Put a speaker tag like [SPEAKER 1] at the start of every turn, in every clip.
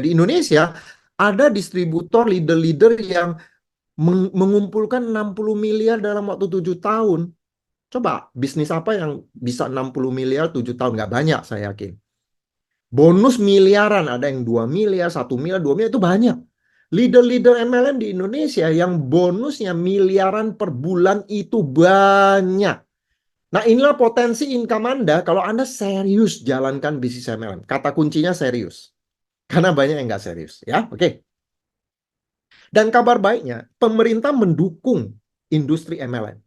[SPEAKER 1] di Indonesia ada distributor leader-leader yang mengumpulkan 60 miliar dalam waktu 7 tahun. Coba bisnis apa yang bisa 60 miliar 7 tahun? Nggak banyak saya yakin. Bonus miliaran, ada yang 2 miliar, 1 miliar, 2 miliar, itu banyak. Leader-leader MLM di Indonesia yang bonusnya miliaran per bulan itu banyak. Nah, inilah potensi income Anda kalau Anda serius jalankan bisnis MLM. Kata kuncinya serius. Karena banyak yang nggak serius. Ya, oke. Dan kabar baiknya, pemerintah mendukung industri MLM.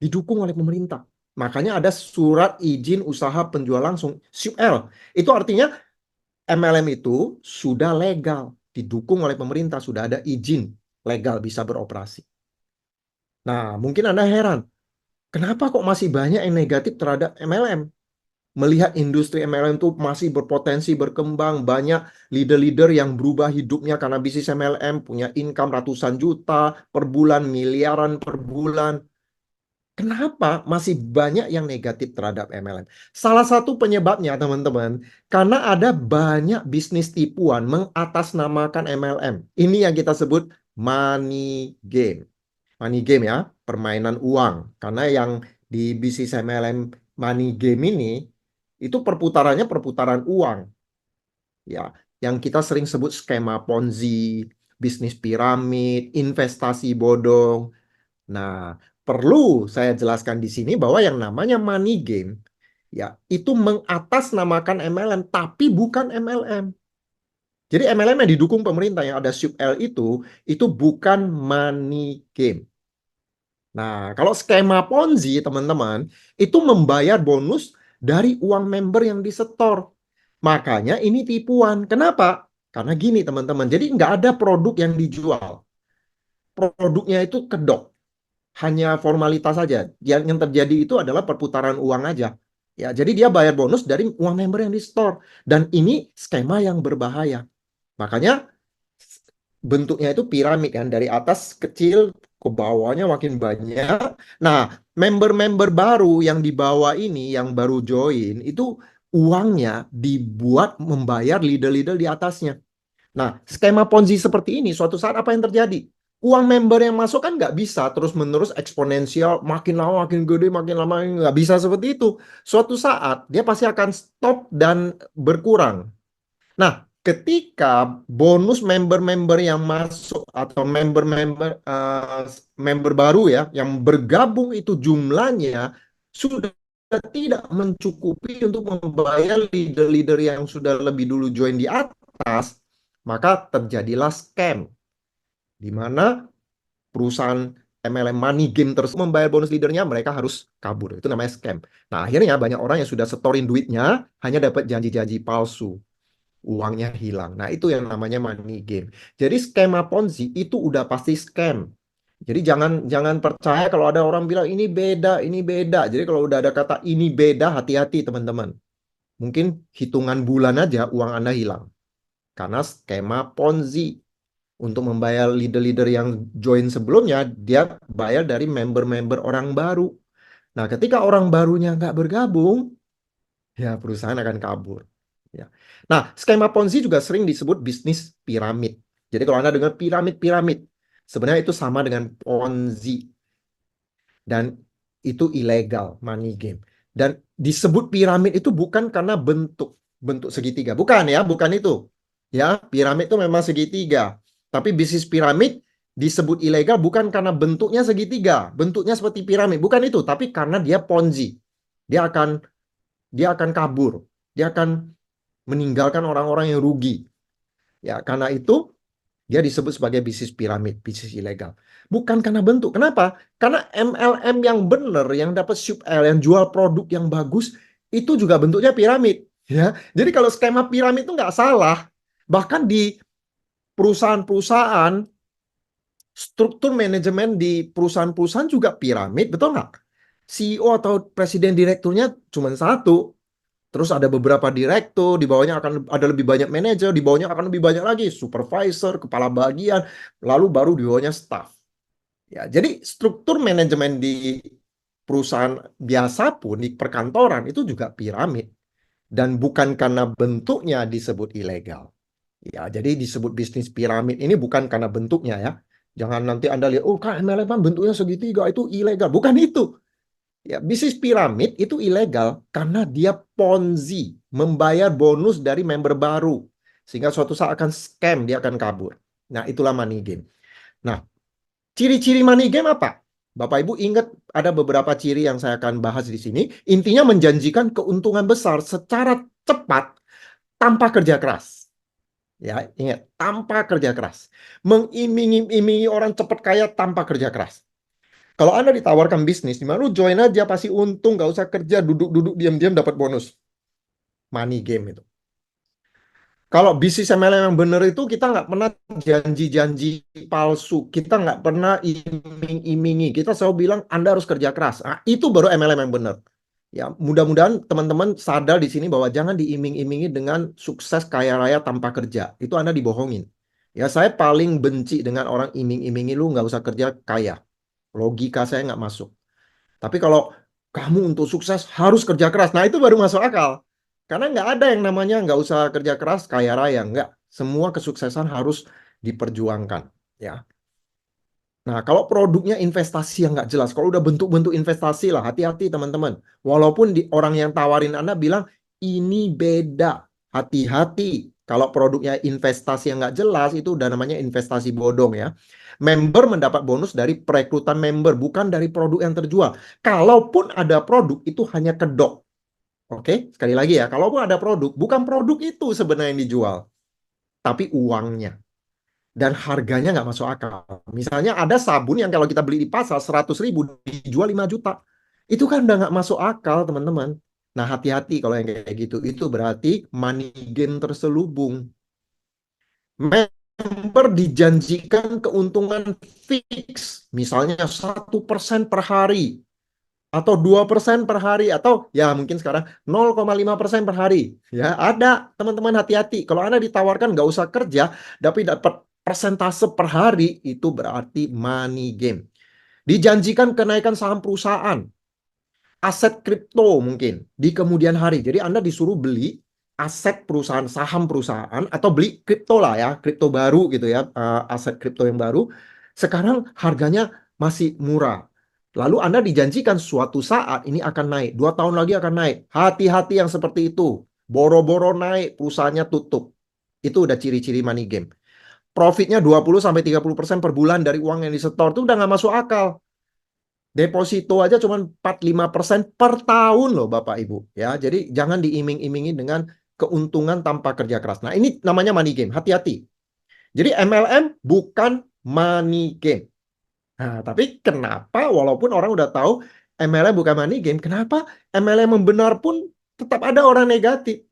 [SPEAKER 1] Didukung oleh pemerintah. Makanya ada surat izin usaha penjual langsung, SUL. Itu artinya MLM itu sudah legal, didukung oleh pemerintah, sudah ada izin legal bisa beroperasi. Nah, mungkin Anda heran, kenapa kok masih banyak yang negatif terhadap MLM? Melihat industri MLM itu masih berpotensi berkembang, banyak leader-leader yang berubah hidupnya karena bisnis MLM, punya income ratusan juta per bulan, miliaran per bulan. Kenapa masih banyak yang negatif terhadap MLM? Salah satu penyebabnya, teman-teman, karena ada banyak bisnis tipuan mengatasnamakan MLM. Ini yang kita sebut money game. Money game ya, permainan uang. Karena yang di bisnis MLM money game ini, itu perputarannya perputaran uang. Ya, yang kita sering sebut skema Ponzi, bisnis piramid, investasi bodong. Nah, perlu saya jelaskan di sini bahwa yang namanya money game ya itu mengatasnamakan MLM tapi bukan MLM. Jadi MLM yang didukung pemerintah yang ada sub L itu bukan money game. Nah, kalau skema Ponzi teman-teman itu membayar bonus dari uang member yang disetor. Makanya ini tipuan. Kenapa? Karena gini teman-teman. Jadi nggak ada produk yang dijual. Produknya itu kedok. Hanya formalitas saja. Yang terjadi itu adalah perputaran uang aja. Ya, jadi dia bayar bonus dari uang member yang di store. Dan ini skema yang berbahaya. Makanya bentuknya itu piramid kan, dari atas kecil ke bawahnya makin banyak. Nah, member-member baru yang di bawah ini yang baru join itu uangnya dibuat membayar leader-leader di atasnya. Nah, skema Ponzi seperti ini, suatu saat apa yang terjadi? Uang member yang masuk kan nggak bisa terus-menerus eksponensial, makin lama makin gede, makin lama nggak bisa seperti itu. Suatu saat dia pasti akan stop dan berkurang. Nah, ketika bonus member-member yang masuk atau member baru ya, yang bergabung itu jumlahnya sudah tidak mencukupi untuk membayar leader-leader yang sudah lebih dulu join di atas, maka terjadilah scam, di mana perusahaan MLM money game tersebut membayar bonus leadernya, mereka harus kabur. Itu namanya scam. Nah, akhirnya banyak orang yang sudah setorin duitnya, hanya dapat janji-janji palsu. Uangnya hilang. Nah, itu yang namanya money game. Jadi skema Ponzi itu udah pasti scam. Jadi jangan jangan percaya kalau ada orang bilang ini beda, ini beda. Jadi kalau udah ada kata ini beda, hati-hati teman-teman. Mungkin hitungan bulan aja uang Anda hilang. Karena skema Ponzi. Untuk membayar leader-leader yang join sebelumnya, dia bayar dari member-member orang baru. Nah, ketika orang barunya nggak bergabung, ya perusahaan akan kabur. Ya. Nah, skema Ponzi juga sering disebut bisnis piramid. Jadi kalau Anda dengar piramid-piramid, sebenarnya itu sama dengan Ponzi. Dan itu ilegal, money game. Dan disebut piramid itu bukan karena bentuk bentuk segitiga. Bukan ya, bukan itu. Ya, piramid itu memang segitiga. Tapi bisnis piramid disebut ilegal bukan karena bentuknya segitiga, bentuknya seperti piramid, bukan itu, tapi karena dia Ponzi. Dia akan dia akan kabur. Dia akan meninggalkan orang-orang yang rugi. Ya, karena itu dia disebut sebagai bisnis piramid, bisnis ilegal. Bukan karena bentuk. Kenapa? Karena MLM yang benar, yang dapat sub L, yang jual produk yang bagus, itu juga bentuknya piramid. Ya, jadi kalau skema piramid itu nggak salah. Bahkan di perusahaan-perusahaan, struktur manajemen di perusahaan-perusahaan juga piramid, betul nggak? CEO atau presiden direkturnya cuma satu. Terus ada beberapa direktur, di bawahnya akan ada lebih banyak manajer, di bawahnya akan lebih banyak lagi supervisor, kepala bagian, lalu baru di bawahnya staff. Ya, jadi struktur manajemen di perusahaan biasa pun di perkantoran itu juga piramid dan bukan karena bentuknya disebut ilegal. Ya, jadi disebut bisnis piramid ini bukan karena bentuknya ya. Jangan nanti Anda lihat, oh kan MLM kan bentuknya segitiga, itu ilegal. Bukan itu. Ya, bisnis piramid itu ilegal karena dia Ponzi, membayar bonus dari member baru. Sehingga suatu saat akan scam, dia akan kabur. Nah, itulah money game. Nah, ciri-ciri money game apa? Bapak Ibu ingat ada beberapa ciri yang saya akan bahas di sini. Intinya menjanjikan keuntungan besar secara cepat tanpa kerja keras. Ya, ingat, tanpa kerja keras. Mengiming-imingi orang cepat kaya tanpa kerja keras. Kalau Anda ditawarkan bisnis, di mana lu join aja pasti untung, nggak usah kerja, duduk-duduk diam-diam dapat bonus. Money game itu. Kalau bisnis MLM yang benar itu kita nggak pernah janji-janji palsu, kita nggak pernah iming-imingi, kita selalu bilang Anda harus kerja keras. Nah, itu baru MLM yang benar. Ya, mudah-mudahan teman-teman sadar di sini bahwa jangan diiming-imingi dengan sukses kaya raya tanpa kerja. Itu Anda dibohongin. Ya, saya paling benci dengan orang iming-imingi lu nggak usah kerja kaya. Logika saya nggak masuk. Tapi kalau kamu untuk sukses harus kerja keras, nah itu baru masuk akal. Karena nggak ada yang namanya nggak usah kerja keras, kaya raya. Nggak. Semua kesuksesan harus diperjuangkan. Ya. Nah, kalau produknya investasi yang nggak jelas, kalau udah bentuk-bentuk investasi lah, hati-hati teman-teman. Walaupun orang yang tawarin Anda bilang, ini beda. Hati-hati. Kalau produknya investasi yang nggak jelas, itu udah namanya investasi bodong ya. Member mendapat bonus dari perekrutan member, bukan dari produk yang terjual. Kalaupun ada produk, itu hanya kedok. Oke, sekali lagi ya, kalaupun ada produk, bukan produk itu sebenarnya yang dijual, tapi uangnya dan harganya nggak masuk akal. Misalnya ada sabun yang kalau kita beli di pasar 100.000 dijual 5 juta. Itu kan udah nggak masuk akal, teman-teman. Nah, hati-hati kalau yang kayak gitu. Itu berarti money game terselubung. Member dijanjikan keuntungan fix. Misalnya 1% per hari. Atau 2% per hari. Atau ya mungkin sekarang 0,5% per hari. Ya, ada teman-teman hati-hati. Kalau Anda ditawarkan nggak usah kerja, tapi dapat persentase per hari, itu berarti money game. Dijanjikan kenaikan saham perusahaan, aset kripto mungkin di kemudian hari. Jadi Anda disuruh beli aset perusahaan, saham perusahaan, atau beli kripto lah ya, kripto baru gitu ya, aset kripto yang baru. Sekarang harganya masih murah. Lalu Anda dijanjikan suatu saat ini akan naik, 2 tahun lagi akan naik. Hati-hati yang seperti itu. Boro-boro naik, perusahaannya tutup. Itu udah ciri-ciri money game. Profitnya 20-30% per bulan dari uang yang disetor itu udah nggak masuk akal. Deposito aja cuma 4-5% per tahun loh Bapak Ibu. Ya, jadi jangan diiming-imingi dengan keuntungan tanpa kerja keras. Nah, ini namanya money game. Hati-hati. Jadi MLM bukan money game. Nah, tapi kenapa walaupun orang udah tahu MLM bukan money game, kenapa MLM yang benar pun tetap ada orang negatif?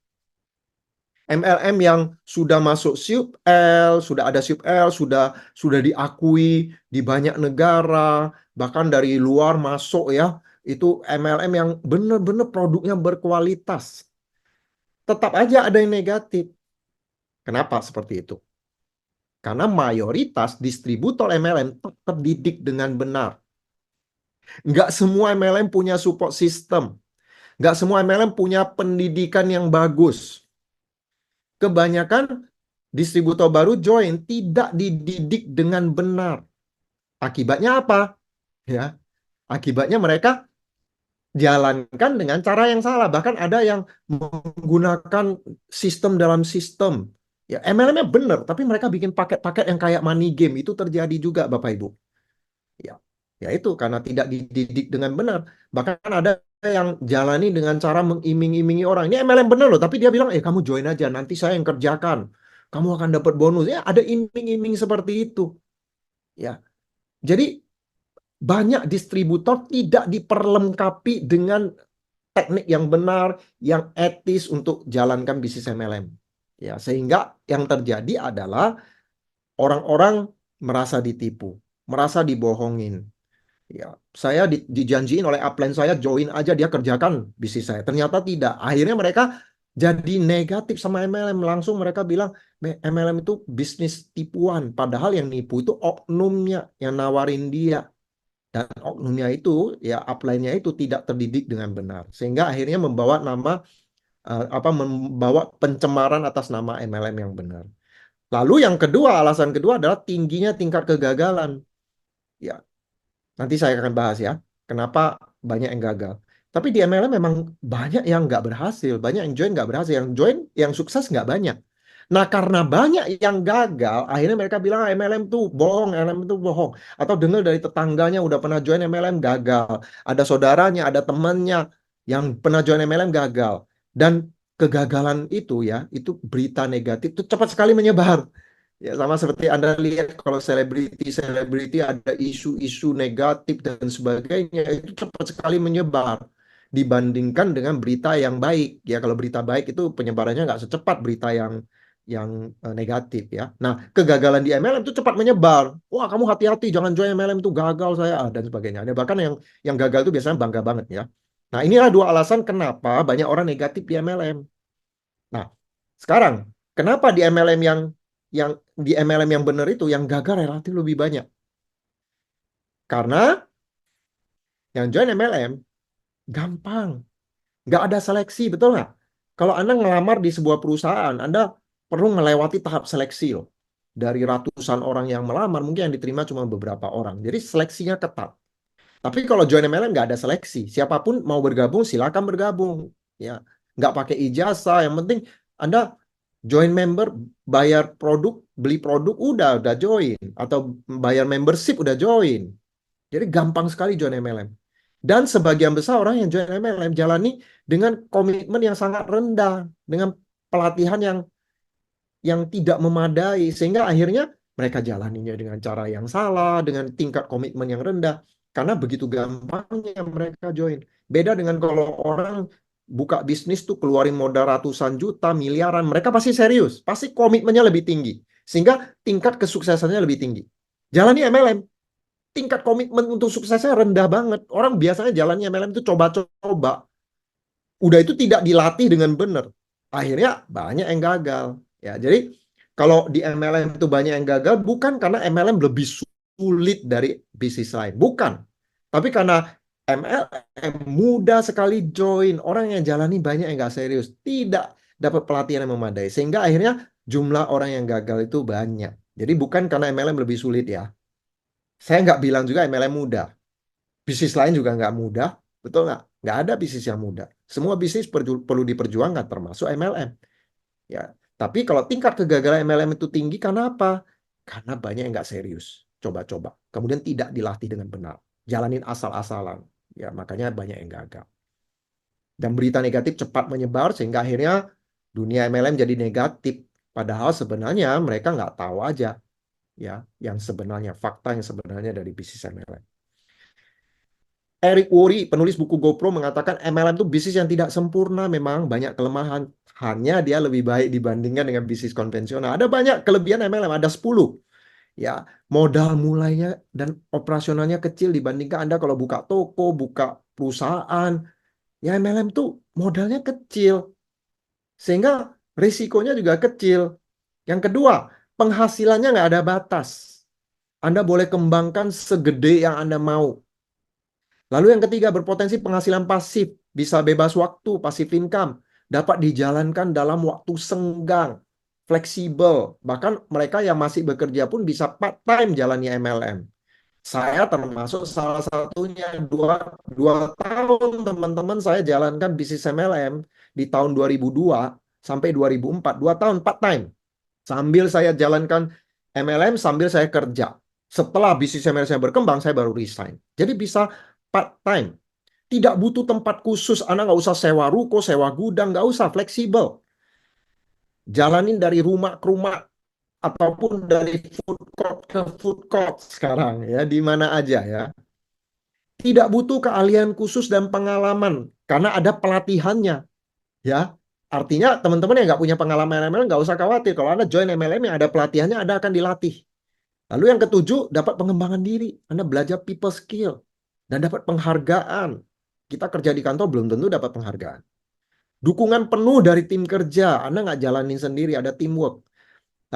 [SPEAKER 1] MLM yang sudah masuk SUP L, sudah ada SUP L, sudah diakui di banyak negara, bahkan dari luar masuk ya, itu MLM yang benar-benar produknya berkualitas. Tetap aja ada yang negatif. Kenapa seperti itu? Karena mayoritas distributor MLM terdidik dengan benar. Nggak semua MLM punya support system. Nggak semua MLM punya pendidikan yang bagus. Kebanyakan distributor baru join tidak dididik dengan benar. Akibatnya apa? Ya, akibatnya mereka jalankan dengan cara yang salah. Bahkan ada yang menggunakan sistem dalam sistem. Ya, MLM-nya benar, tapi mereka bikin paket-paket yang kayak money game. Itu terjadi juga, Bapak Ibu. Ya, ya itu karena tidak dididik dengan benar. Bahkan ada yang jalani dengan cara mengiming-imingi orang. Ini MLM benar loh, tapi dia bilang, kamu join aja, nanti saya yang kerjakan. Kamu akan dapat bonus. Ya, ada iming-iming seperti itu. Ya, jadi banyak distributor tidak diperlengkapi dengan teknik yang benar, yang etis untuk jalankan bisnis MLM. Ya, sehingga yang terjadi adalah orang-orang merasa ditipu, merasa dibohongin. Ya, saya dijanjiin oleh upline saya join aja dia kerjakan bisnis saya. Ternyata tidak. Akhirnya mereka jadi negatif sama MLM. Langsung mereka bilang MLM itu bisnis tipuan. Padahal yang nipu itu oknumnya yang nawarin dia. Dan oknumnya itu, ya upline-nya itu tidak terdidik dengan benar. Sehingga akhirnya membawa nama, membawa pencemaran atas nama MLM yang benar. Lalu yang kedua, alasan kedua adalah tingginya tingkat kegagalan. Ya, nanti saya akan bahas ya, kenapa banyak yang gagal. Tapi di MLM memang banyak yang nggak berhasil, banyak yang join nggak berhasil, yang join, yang sukses nggak banyak. Nah, karena banyak yang gagal, akhirnya mereka bilang "Ah, MLM tuh bohong, MLM tuh bohong." Atau dengar dari tetangganya udah pernah join MLM gagal, ada saudaranya, ada temannya yang pernah join MLM gagal. Dan kegagalan itu ya, itu berita negatif itu cepat sekali menyebar. Ya, sama seperti Anda lihat kalau selebriti ada isu-isu negatif dan sebagainya, itu cepat sekali menyebar dibandingkan dengan berita yang baik. Ya, kalau berita baik itu penyebarannya nggak secepat berita yang negatif ya. Nah, kegagalan di MLM itu cepat menyebar. Wah, kamu hati-hati jangan join MLM itu gagal saya dan sebagainya. Ada bahkan yang gagal itu biasanya bangga banget ya. Nah, inilah dua alasan kenapa banyak orang negatif di MLM. Nah, sekarang kenapa di MLM yang di MLM yang benar itu yang gagal relatif lebih banyak? Karena yang join MLM gampang, nggak ada seleksi, betul nggak? Kalau Anda ngelamar di sebuah perusahaan, Anda perlu melewati tahap seleksi loh. Dari ratusan orang yang melamar, mungkin yang diterima cuma beberapa orang. Jadi seleksinya ketat. Tapi kalau join MLM nggak ada seleksi. Siapapun mau bergabung, silakan bergabung. Ya, nggak pakai ijazah. Yang penting Anda join member, bayar produk, beli produk, udah join. Atau bayar membership, udah join. Jadi gampang sekali join MLM. Dan sebagian besar orang yang join MLM jalani dengan komitmen yang sangat rendah, dengan pelatihan yang tidak memadai, sehingga akhirnya mereka jalaninya dengan cara yang salah, dengan tingkat komitmen yang rendah, karena begitu gampangnya mereka join. Beda dengan kalau orang buka bisnis tuh keluarin modal ratusan juta, miliaran, mereka pasti serius, pasti komitmennya lebih tinggi, sehingga tingkat kesuksesannya lebih tinggi. Jalani MLM, tingkat komitmen untuk suksesnya rendah banget. Orang biasanya jalannya MLM itu coba-coba, udah itu tidak dilatih dengan benar. Akhirnya banyak yang gagal. Ya, jadi kalau di MLM itu banyak yang gagal bukan karena MLM lebih sulit dari bisnis lain, bukan. Tapi karena MLM mudah sekali join, orang yang jalani banyak yang nggak serius, tidak dapat pelatihan yang memadai, sehingga akhirnya jumlah orang yang gagal itu banyak. Jadi bukan karena MLM lebih sulit ya. Saya nggak bilang juga MLM mudah. Bisnis lain juga nggak mudah, betul nggak? Nggak ada bisnis yang mudah. Semua bisnis perlu diperjuangkan, termasuk MLM. Ya, tapi kalau tingkat kegagalan MLM itu tinggi, karena apa? Karena banyak yang nggak serius, coba-coba, kemudian tidak dilatih dengan benar, jalanin asal-asalan. Ya, makanya banyak yang gagal. Dan berita negatif cepat menyebar sehingga akhirnya dunia MLM jadi negatif. Padahal sebenarnya mereka nggak tahu aja, ya, yang sebenarnya fakta yang sebenarnya dari bisnis MLM. Eric Worre, penulis buku GoPro, mengatakan MLM itu bisnis yang tidak sempurna, memang banyak kelemahan. Hanya dia lebih baik dibandingkan dengan bisnis konvensional. Ada banyak kelebihan MLM, ada 10. Ya, modal mulainya dan operasionalnya kecil dibandingkan Anda kalau buka toko, buka perusahaan. Ya, MLM tuh modalnya kecil. Sehingga risikonya juga kecil. Yang kedua, penghasilannya nggak ada batas. Anda boleh kembangkan segede yang Anda mau. Lalu yang ketiga, berpotensi penghasilan pasif, bisa bebas waktu, passive income, dapat dijalankan dalam waktu senggang, fleksibel. Bahkan mereka yang masih bekerja pun bisa part-time jalannya MLM. Saya termasuk salah satunya, dua tahun teman-teman saya jalankan bisnis MLM di tahun 2002 sampai 2004, 2 tahun part-time. Sambil saya jalankan MLM, sambil saya kerja. Setelah bisnis MLM saya berkembang, saya baru resign. Jadi bisa part-time. Tidak butuh tempat khusus. Anda nggak usah sewa ruko, sewa gudang, nggak usah, fleksibel. Jalanin dari rumah ke rumah, ataupun dari food court ke food court sekarang, ya, di mana aja ya. Tidak butuh keahlian khusus dan pengalaman, karena ada pelatihannya. Ya, artinya teman-teman yang nggak punya pengalaman MLM nggak usah khawatir. Kalau Anda join MLM yang ada pelatihannya, Anda akan dilatih. Lalu yang ketujuh, dapat pengembangan diri. Anda belajar people skill dan dapat penghargaan. Kita kerja di kantor belum tentu dapat penghargaan. Dukungan penuh dari tim kerja. Anda nggak jalanin sendiri, ada teamwork.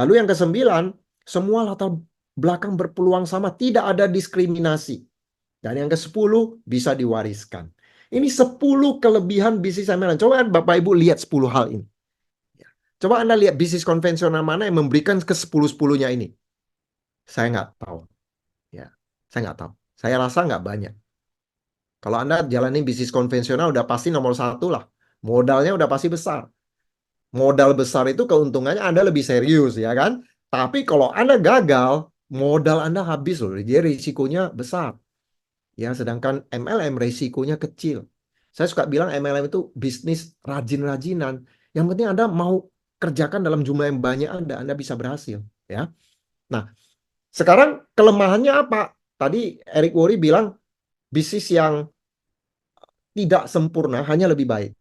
[SPEAKER 1] Lalu yang kesembilan, semua latar belakang berpeluang sama. Tidak ada diskriminasi. Dan yang ke-10, bisa diwariskan. Ini 10 kelebihan bisnis MLM. Coba Bapak Ibu lihat 10 hal ini. Coba Anda lihat bisnis konvensional mana yang memberikan ke 10-10-nya ini. Saya nggak tahu. Ya, saya nggak tahu. Saya rasa nggak banyak. Kalau Anda jalani bisnis konvensional udah pasti nomor satu lah. Modalnya udah pasti besar. Modal besar itu keuntungannya Anda lebih serius ya kan. Tapi kalau Anda gagal, modal Anda habis loh. Jadi risikonya besar. Ya, sedangkan MLM risikonya kecil. Saya suka bilang MLM itu bisnis rajin-rajinan. Yang penting Anda mau kerjakan dalam jumlah yang banyak Anda bisa berhasil. Ya. Nah, sekarang kelemahannya apa? Tadi Eric Worre bilang bisnis yang tidak sempurna hanya lebih baik.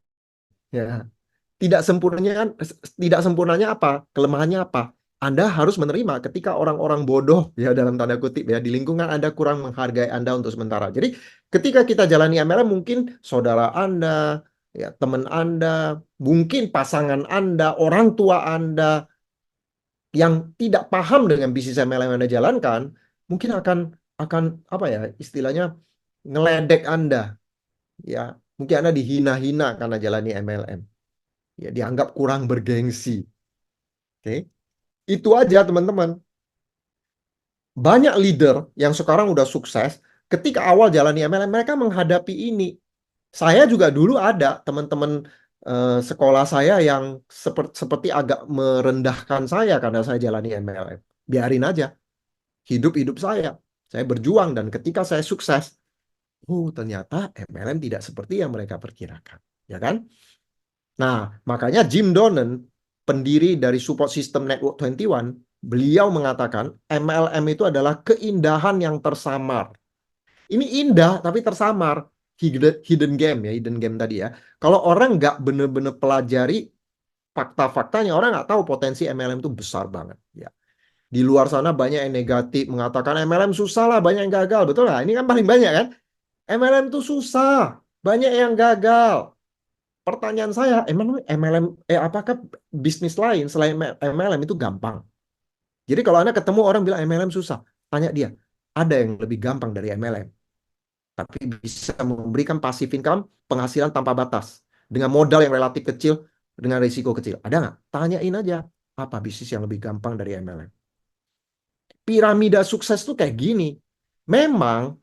[SPEAKER 1] Ya. Tidak sempurnanya apa? Kelemahannya apa? Anda harus menerima ketika orang-orang bodoh ya dalam tanda kutip ya di lingkungan Anda kurang menghargai Anda untuk sementara. Jadi ketika kita jalani MLM mungkin saudara Anda, ya teman Anda, mungkin pasangan Anda, orang tua Anda yang tidak paham dengan bisnis MLM yang Anda jalankan, mungkin akan apa ya istilahnya ngeledek Anda ya. Mungkin Anda dihina-hina karena jalani MLM. Ya dianggap kurang bergengsi. Oke. Itu aja teman-teman. Banyak leader yang sekarang udah sukses, ketika awal jalani MLM mereka menghadapi ini. Saya juga dulu ada teman-teman sekolah saya yang seperti agak merendahkan saya karena saya jalani MLM. Biarin aja, hidup-hidup saya. Saya berjuang dan ketika saya sukses, ternyata MLM tidak seperti yang mereka perkirakan. Ya kan? Nah, makanya Jim Donnan, pendiri dari Support System Network 21, beliau mengatakan MLM itu adalah keindahan yang tersamar. Ini indah tapi tersamar. Hidden game ya, hidden game tadi ya. Kalau orang nggak bener-bener pelajari fakta-faktanya, orang nggak tahu potensi MLM itu besar banget. Ya. Di luar sana banyak yang negatif, mengatakan MLM susah lah, banyak yang gagal. Betul nggak? Ini kan paling banyak kan? MLM itu susah, banyak yang gagal. Pertanyaan saya, emang MLM, apakah bisnis lain selain MLM itu gampang? Jadi kalau Anda ketemu orang bilang MLM susah, tanya dia, ada yang lebih gampang dari MLM, tapi bisa memberikan passive income, penghasilan tanpa batas, dengan modal yang relatif kecil, dengan risiko kecil. Ada nggak? Tanyain aja, apa bisnis yang lebih gampang dari MLM? Piramida sukses tuh kayak gini. Memang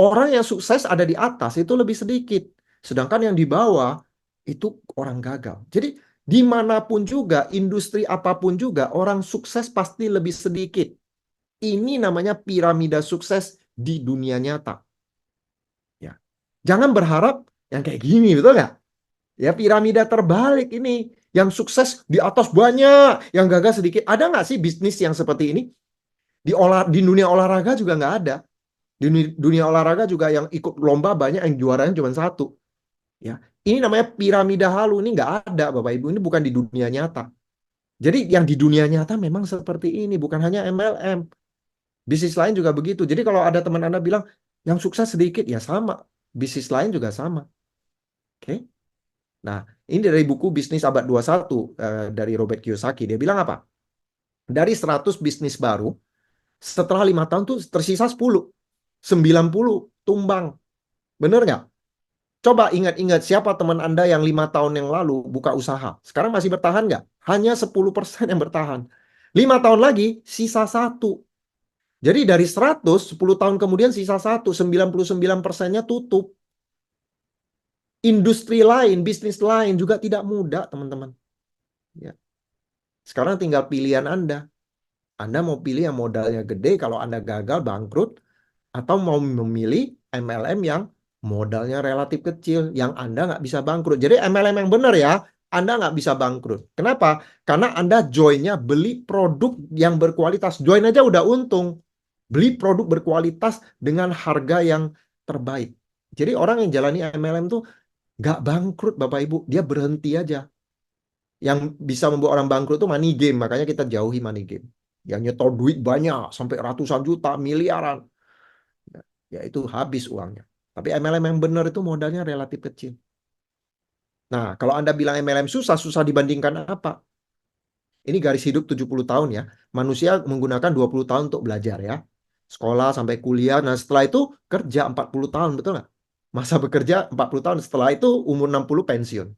[SPEAKER 1] orang yang sukses ada di atas itu lebih sedikit. Sedangkan yang di bawah itu orang gagal. Jadi dimanapun juga, industri apapun juga, orang sukses pasti lebih sedikit. Ini namanya piramida sukses di dunia nyata. Ya. Jangan berharap yang kayak gini, betul nggak? Ya piramida terbalik ini. Yang sukses di atas banyak, yang gagal sedikit. Ada nggak sih bisnis yang seperti ini? Di dunia olahraga juga nggak ada. Di dunia olahraga juga yang ikut lomba banyak, yang juaranya cuma satu. Ya, ini namanya piramida halu. Ini nggak ada, Bapak Ibu. Ini bukan di dunia nyata. Jadi yang di dunia nyata memang seperti ini, bukan hanya MLM. Bisnis lain juga begitu. Jadi kalau ada teman Anda bilang yang sukses sedikit, ya sama. Bisnis lain juga sama. Oke? Nah, ini dari buku Bisnis Abad 21 dari Robert Kiyosaki. Dia bilang apa? Dari 100 bisnis baru, setelah 5 tahun tuh tersisa 10. 90 tumbang. Bener nggak? Coba ingat-ingat siapa teman Anda yang 5 tahun yang lalu buka usaha. Sekarang masih bertahan nggak? Hanya 10% yang bertahan. 5 tahun lagi, sisa satu. Jadi dari 100, 10 tahun kemudian sisa satu. 99%-nya tutup. Industri lain, bisnis lain juga tidak mudah, teman-teman. Ya. Sekarang tinggal pilihan Anda. Anda mau pilih yang modalnya gede kalau Anda gagal bangkrut, atau mau memilih MLM yang modalnya relatif kecil, yang Anda nggak bisa bangkrut. Jadi MLM yang benar ya, Anda nggak bisa bangkrut. Kenapa? Karena Anda joinnya beli produk yang berkualitas. Join aja udah untung. Beli produk berkualitas dengan harga yang terbaik. Jadi orang yang jalani MLM tuh nggak bangkrut Bapak Ibu. Dia berhenti aja. Yang bisa membuat orang bangkrut itu money game. Makanya kita jauhi money game. Yang nyetor duit banyak, sampai ratusan juta, miliaran. Ya itu habis uangnya. Tapi MLM yang benar itu modalnya relatif kecil. Nah, kalau Anda bilang MLM susah, susah dibandingkan apa? Ini garis hidup 70 tahun ya. Manusia menggunakan 20 tahun untuk belajar ya. Sekolah sampai kuliah. Nah, setelah itu kerja 40 tahun, betul nggak? Masa bekerja 40 tahun. Setelah itu umur 60 pensiun.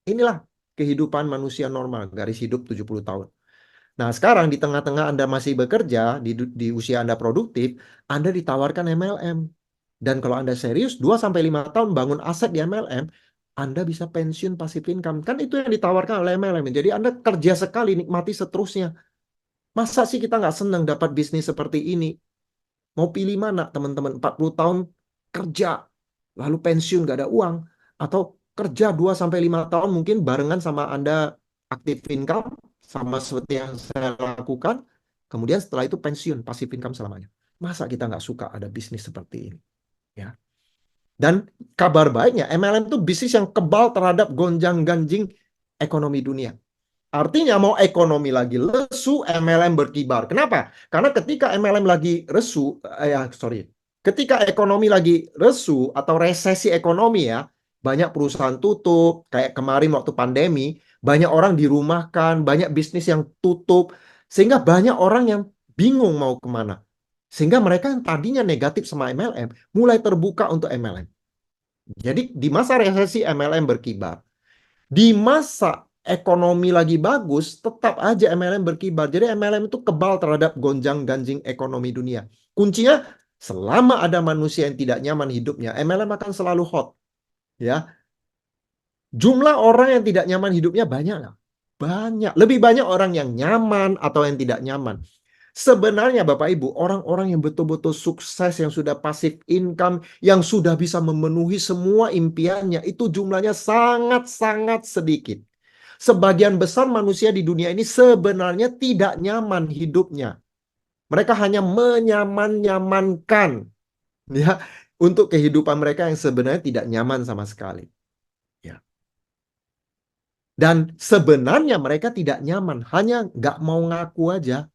[SPEAKER 1] Inilah kehidupan manusia normal, garis hidup 70 tahun. Nah, sekarang di tengah-tengah Anda masih bekerja, di usia Anda produktif, Anda ditawarkan MLM. Dan kalau Anda serius, 2 sampai 5 tahun bangun aset di MLM, Anda bisa pensiun passive income. Kan itu yang ditawarkan oleh MLM. Jadi Anda kerja sekali, nikmati seterusnya. Masa sih kita nggak senang dapat bisnis seperti ini? Mau pilih mana, teman-teman? 40 tahun kerja, lalu pensiun nggak ada uang. Atau kerja 2 sampai 5 tahun mungkin barengan sama Anda active income, sama seperti yang saya lakukan. Kemudian setelah itu pensiun, passive income selamanya. Masa kita nggak suka ada bisnis seperti ini? Ya. Dan kabar baiknya, MLM itu bisnis yang kebal terhadap gonjang-ganjing ekonomi dunia. Artinya mau ekonomi lagi lesu, MLM berkibar. Kenapa? Karena ketika MLM lagi ketika ekonomi lagi lesu atau resesi ekonomi ya, banyak perusahaan tutup, kayak kemarin waktu pandemi, banyak orang dirumahkan, banyak bisnis yang tutup, sehingga banyak orang yang bingung mau kemana. Sehingga mereka yang tadinya negatif sama MLM, mulai terbuka untuk MLM. Jadi di masa resesi MLM berkibar. Di masa ekonomi lagi bagus, tetap aja MLM berkibar. Jadi MLM itu kebal terhadap gonjang-ganjing ekonomi dunia. Kuncinya, selama ada manusia yang tidak nyaman hidupnya, MLM akan selalu hot. Ya, jumlah orang yang tidak nyaman hidupnya banyak lah. Banyak. Lebih banyak orang yang nyaman atau yang tidak nyaman. Sebenarnya Bapak Ibu, orang-orang yang betul-betul sukses, yang sudah passive income, yang sudah bisa memenuhi semua impiannya, itu jumlahnya sangat-sangat sedikit. Sebagian besar manusia di dunia ini sebenarnya tidak nyaman hidupnya. Mereka hanya menyaman-nyamankan ya untuk kehidupan mereka yang sebenarnya tidak nyaman sama sekali. Ya. Dan sebenarnya mereka tidak nyaman, hanya nggak mau ngaku aja.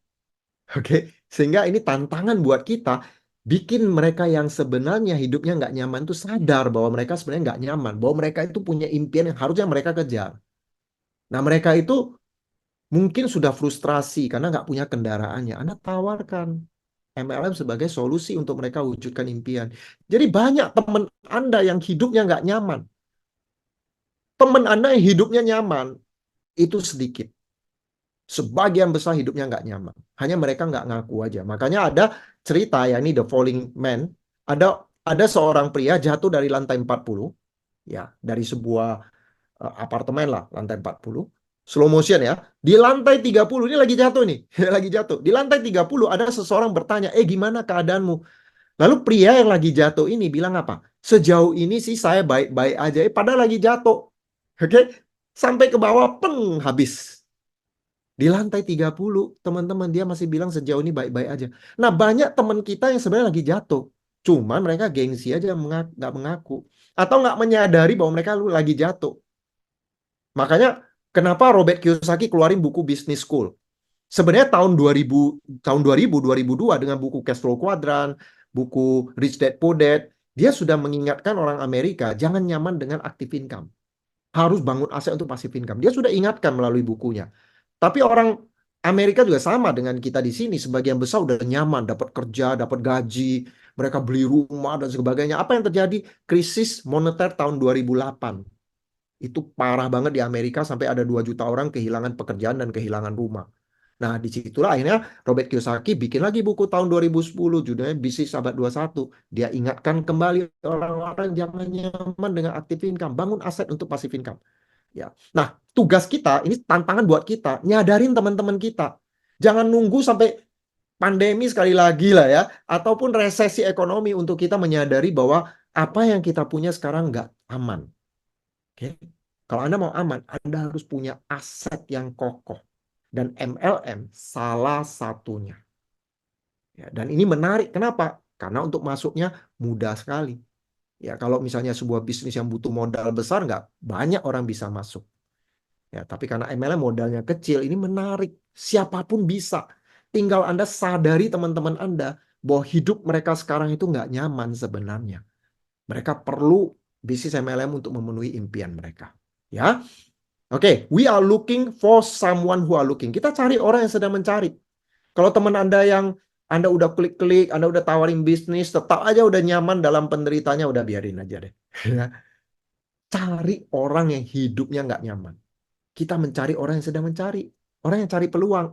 [SPEAKER 1] Oke, sehingga ini tantangan buat kita, bikin mereka yang sebenarnya hidupnya nggak nyaman itu sadar bahwa mereka sebenarnya nggak nyaman, bahwa mereka itu punya impian yang harusnya mereka kejar. Nah, mereka itu mungkin sudah frustrasi karena nggak punya kendaraannya. Anda tawarkan MLM sebagai solusi untuk mereka wujudkan impian. Jadi banyak teman Anda yang hidupnya nggak nyaman. Teman Anda yang hidupnya nyaman, itu sedikit. Sebagian besar hidupnya nggak nyaman. Hanya mereka nggak ngaku aja. Makanya ada cerita ya, ini The Falling Man. Ada seorang pria jatuh dari lantai 40. Ya, dari sebuah apartemen lah, lantai 40. Slow motion ya. Di lantai 30, ini lagi jatuh nih. Lagi jatuh. Di lantai 30 ada seseorang bertanya, gimana keadaanmu? Lalu pria yang lagi jatuh ini bilang apa? Sejauh ini sih saya baik-baik aja. Padahal lagi jatuh. Oke? Sampai ke bawah, peng, habis. Di lantai 30, teman-teman, dia masih bilang sejauh ini baik-baik aja. Nah, banyak teman kita yang sebenarnya lagi jatuh. Cuman mereka gengsi aja, nggak mengaku. Atau nggak menyadari bahwa mereka lagi jatuh. Makanya kenapa Robert Kiyosaki keluarin buku Business School. Sebenarnya tahun 2002 dengan buku Cash Flow Quadrant, buku Rich Dad Poor Dad, dia sudah mengingatkan orang Amerika jangan nyaman dengan active income. Harus bangun aset untuk passive income. Dia sudah ingatkan melalui bukunya. Tapi orang Amerika juga sama dengan kita di sini. Sebagian besar udah nyaman, dapat kerja, dapat gaji, mereka beli rumah dan sebagainya. Apa yang terjadi? Krisis moneter tahun 2008. Itu parah banget di Amerika sampai ada 2 juta orang kehilangan pekerjaan dan kehilangan rumah. Nah, disitulah akhirnya Robert Kiyosaki bikin lagi buku tahun 2010 judulnya Bisnis Abad 21. Dia ingatkan kembali orang-orang jangan nyaman dengan active income, bangun aset untuk passive income. Ya. Nah, tugas kita, ini tantangan buat kita, nyadarin teman-teman kita. Jangan nunggu sampai pandemi sekali lagi lah ya, ataupun resesi ekonomi untuk kita menyadari bahwa apa yang kita punya sekarang nggak aman. Oke? Kalau Anda mau aman, Anda harus punya aset yang kokoh. Dan MLM salah satunya. Ya, dan ini menarik. Kenapa? Karena untuk masuknya mudah sekali. Ya, kalau misalnya sebuah bisnis yang butuh modal besar, nggak banyak orang bisa masuk. Ya, tapi karena MLM modalnya kecil, ini menarik. Siapapun bisa. Tinggal Anda sadari teman-teman Anda bahwa hidup mereka sekarang itu nggak nyaman sebenarnya. Mereka perlu bisnis MLM untuk memenuhi impian mereka. Ya, oke, we are looking for someone who are looking. Kita cari orang yang sedang mencari. Kalau teman Anda yang Anda udah klik-klik, Anda udah tawarin bisnis, tetap aja udah nyaman dalam penderitanya, udah biarin aja deh. Cari orang yang hidupnya nggak nyaman. Kita mencari orang yang sedang mencari. Orang yang cari peluang.